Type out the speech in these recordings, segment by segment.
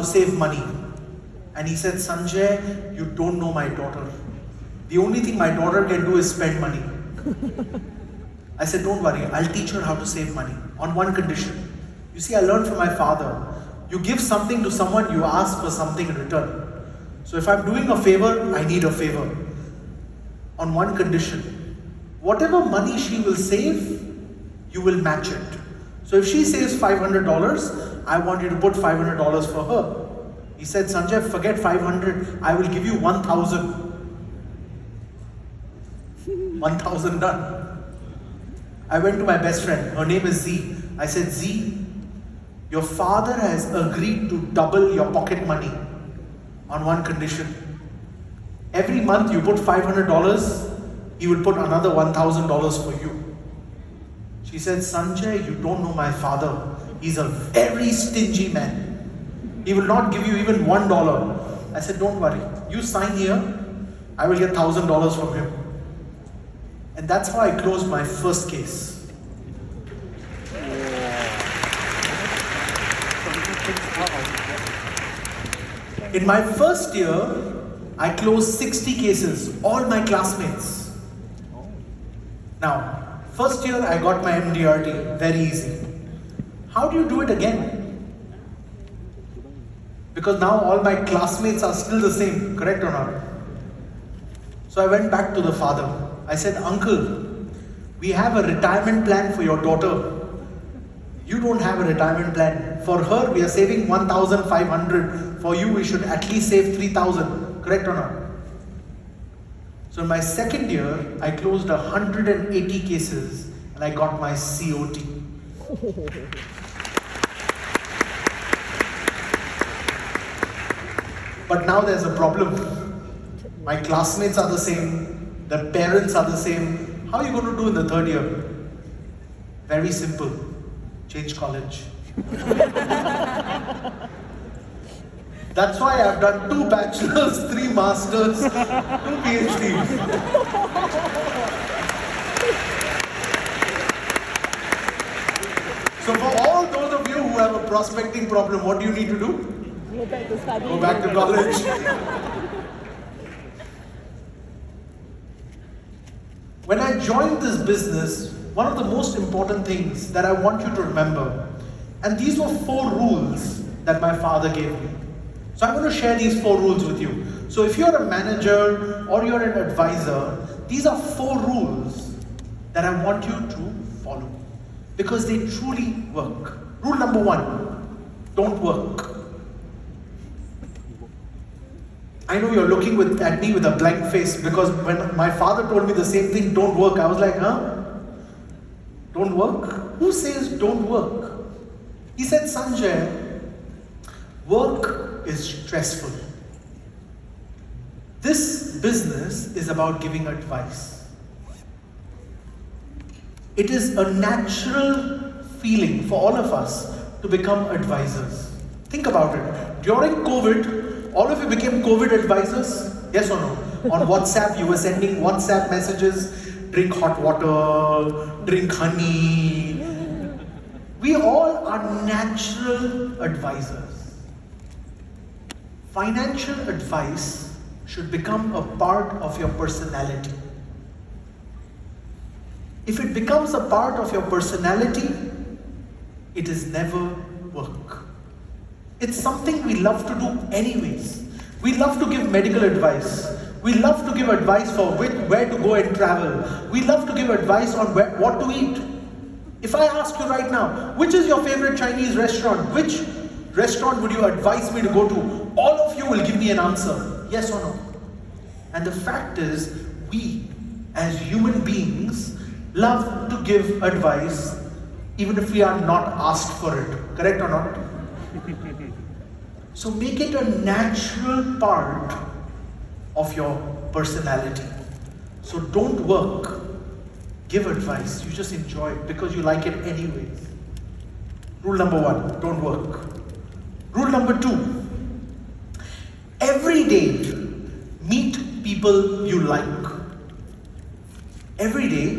save money. And he said, Sanjay, you don't know my daughter. The only thing my daughter can do is spend money. I said, don't worry, I'll teach her how to save money on one condition. You see, I learned from my father. You give something to someone, you ask for something in return. So if I'm doing a favor, I need a favor. On one condition. Whatever money she will save, you will match it. So if she saves $500, I want you to put $500 for her. He said, Sanjay, forget 500, I will give you 1,000. 1,000 done. I went to my best friend, her name is Z. I said, Z, your father has agreed to double your pocket money on one condition. Every month you put $500, he will put another $1,000 for you. She said, Sanjay, you don't know my father. He's a very stingy man. He will not give you even $1. I said, don't worry. You sign here, I will get $1,000 from him. And that's how I closed my first case. In my first year, I closed 60 cases, all my classmates. Now, first year I got my MDRT, very easy. How do you do it again? Because now all my classmates are still the same, correct or not? So I went back to the father. I said, Uncle, we have a retirement plan for your daughter. You don't have a retirement plan. For her, we are saving 1,500. For you, we should at least save 3,000. Correct or not? So in my second year, I closed 180 cases and I got my COT. But now there's a problem. My classmates are the same. The parents are the same. How are you going to do in the third year? Very simple. Change college. That's why I've done 2 bachelors, 3 masters, 2 PhDs. So for all those of you who have a prospecting problem, what do you need to do? Go back to study. Go back to college. When I joined this business, one of the most important things that I want you to remember, and these were 4 rules that my father gave me. So I'm going to share these 4 rules with you. So if you're a manager or you're an advisor, these are 4 rules that I want you to follow because they truly work. Rule number 1, don't work. I know you're looking at me with a blank face because when my father told me the same thing, don't work, I was like, huh? Don't work? Who says don't work? He said, Sanjay, work is stressful. This business is about giving advice. It is a natural feeling for all of us to become advisors. Think about it. During COVID, all of you became COVID advisors? Yes or no? On WhatsApp, you were sending WhatsApp messages, drink hot water, drink honey. We all are natural advisors. Financial advice should become a part of your personality. If it becomes a part of your personality, it is never work. It's something we love to do anyways. We love to give medical advice. We love to give advice for where to go and travel. We love to give advice on what to eat. If I ask you right now, which is your favorite Chinese restaurant? Which restaurant would you advise me to go to? All of you will give me an answer, yes or no. And the fact is, we as human beings love to give advice even if we are not asked for it. Correct or not? So make it a natural part of your personality. So don't work, give advice. You just enjoy it because you like it anyways. Rule number 1, don't work. Rule number 2, every day meet people you like. Every day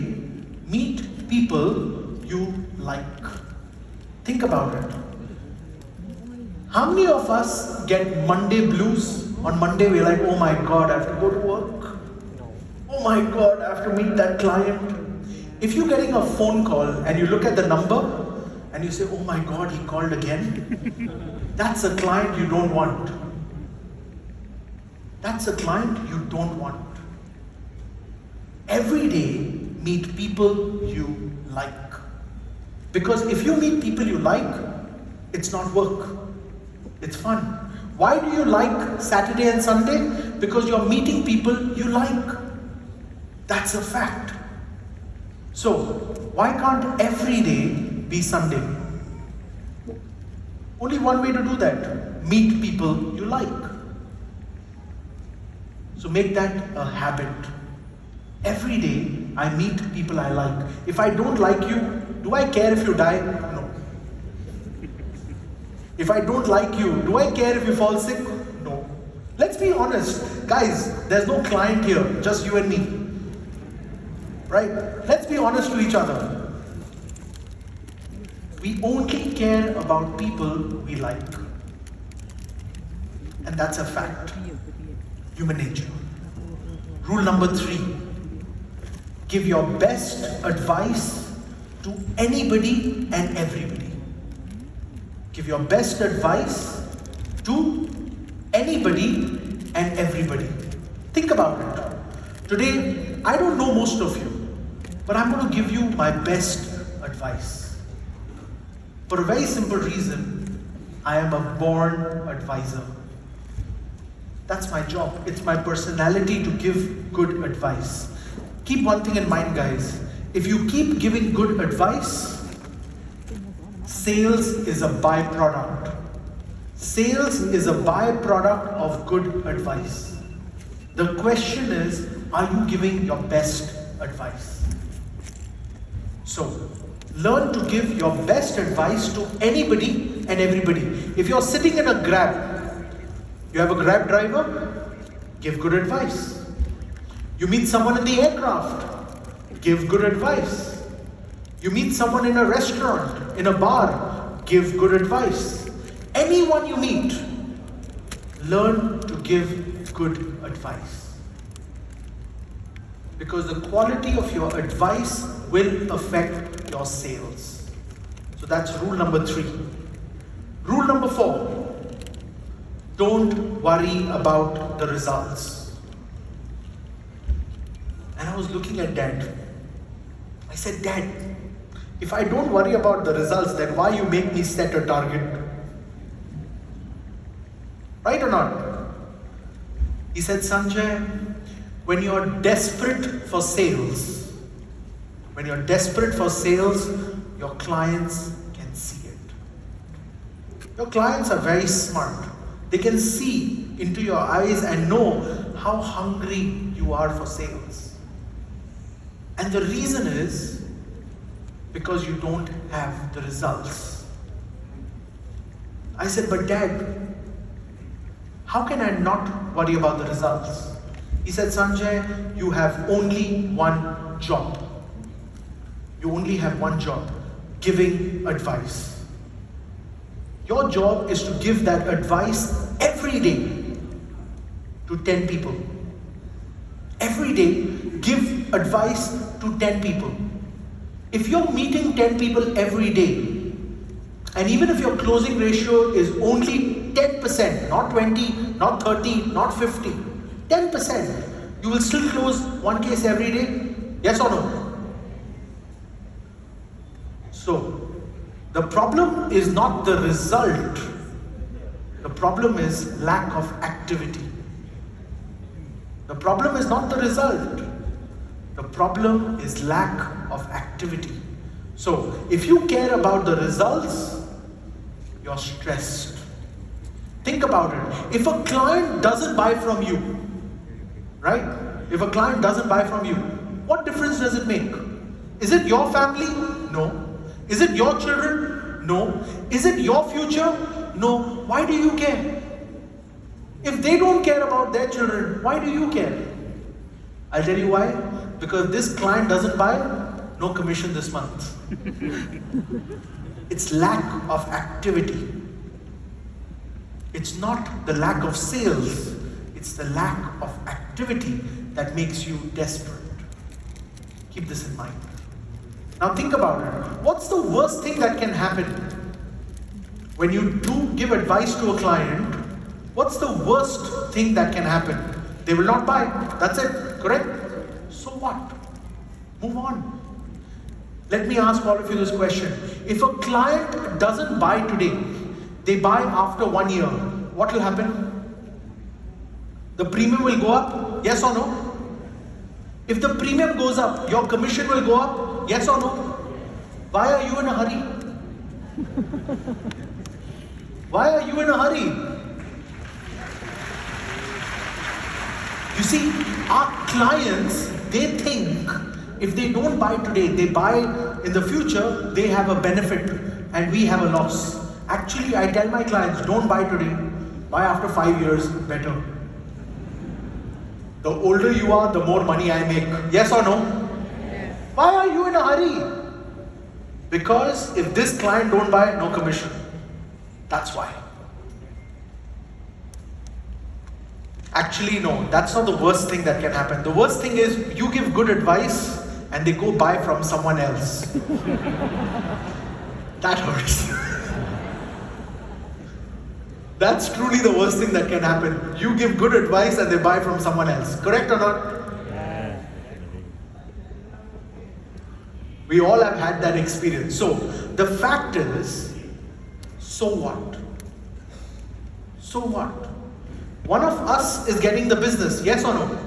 meet people you like. Think about it. How many of us get Monday blues? On Monday we're like, oh my God, I have to go to work. Oh my God, I have to meet that client. If you're getting a phone call and you look at the number and you say, oh my God, he called again, that's a client you don't want. That's a client you don't want. Every day, meet people you like. Because if you meet people you like, it's not work. It's fun. Why do you like Saturday and Sunday? Because you're meeting people you like. That's a fact. So, why can't every day be Sunday? Only one way to do that. Meet people you like. So make that a habit. Every day, I meet people I like. If I don't like you, do I care if you die? No. If I don't like you, do I care if you fall sick? No. Let's be honest. Guys, there's no client here, just you and me. Right? Let's be honest to each other. We only care about people we like. And that's a fact. Human nature. Rule number 3. Give your best advice to anybody and everybody. Give your best advice to anybody and everybody. Think about it. Today, I don't know most of you, but I'm going to give you my best advice. For a very simple reason, I am a born advisor. That's my job. It's my personality to give good advice. Keep one thing in mind, guys. If you keep giving good advice, sales is a byproduct. Sales is a byproduct of good advice. The question is, are you giving your best advice? So, learn to give your best advice to anybody and everybody. If you're sitting in a Grab, you have a Grab driver, give good advice. You meet someone in the aircraft, give good advice. You meet someone in a restaurant, in a bar, give good advice. Anyone you meet, learn to give good advice. Because the quality of your advice will affect your sales. So that's rule number 3. Rule number 4. Don't worry about the results. And I was looking at Dad. I said, Dad, if I don't worry about the results, then why you make me set a target? Right or not? He said, Sanjay, when you're desperate for sales, your clients can see it. Your clients are very smart. They can see into your eyes and know how hungry you are for sales. And the reason is because you don't have the results. I said, but Dad, how can I not worry about the results? He said, Sanjay, you have only one job. You only have one job, giving advice. Your job is to give that advice every day to 10 people. Every day, give advice to 10 people. If you're meeting 10 people every day, and even if your closing ratio is only 10%, not 20, not 30, not 50, 10%, you will still close one case every day? Yes or no? So, the problem is not the result. The problem is lack of activity. The problem is not the result. The problem is lack of activity. So, if you care about the results, you're stressed. Think about it. If a client doesn't buy from you, right? If a client doesn't buy from you, what difference does it make? Is it your family? No. Is it your children? No. Is it your future? No. Why do you care? If they don't care about their children, why do you care? I'll tell you why. Because if this client doesn't buy, no commission this month. It's lack of activity. It's not the lack of sales, it's the lack of activity that makes you desperate. Keep this in mind. Now think about it. What's the worst thing that can happen? When you do give advice to a client, what's the worst thing that can happen? They will not buy. That's it. Correct? So what? Move on. Let me ask all of you this question. If a client doesn't buy today, they buy after 1 year, what will happen? The premium will go up? Yes or no? If the premium goes up, your commission will go up? Yes or no? Why are you in a hurry? Why are you in a hurry? You see, our clients, they think if they don't buy today, they buy in the future, they have a benefit and we have a loss. Actually, I tell my clients, don't buy today, buy after 5 years, better. The older you are, the more money I make. Yes or no? Yes. Why are you in a hurry? Because if this client don't buy, no commission. That's why. Actually, no, that's not the worst thing that can happen. The worst thing is you give good advice and they go buy from someone else. That hurts. That's truly the worst thing that can happen. You give good advice and they buy from someone else. Correct or not? Yeah. We all have had that experience. So, the fact is, so what? So what? One of us is getting the business, yes or no?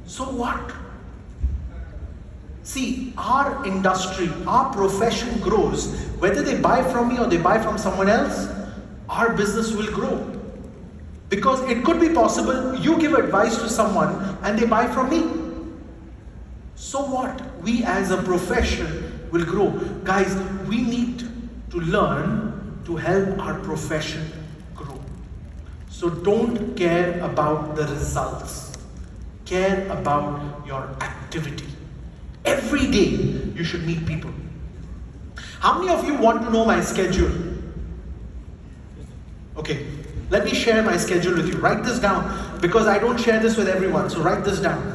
So what? See, our industry, our profession grows. Whether they buy from me or they buy from someone else, our business will grow. Because it could be possible you give advice to someone and they buy from me. So what? We as a profession will grow. Guys, we need to learn to help our profession grow. So don't care about the results. Care about your activity. Every day you should meet people. How many of you want to know my schedule? Okay, let me share my schedule with you. Write this down because I don't share this with everyone. So write this down.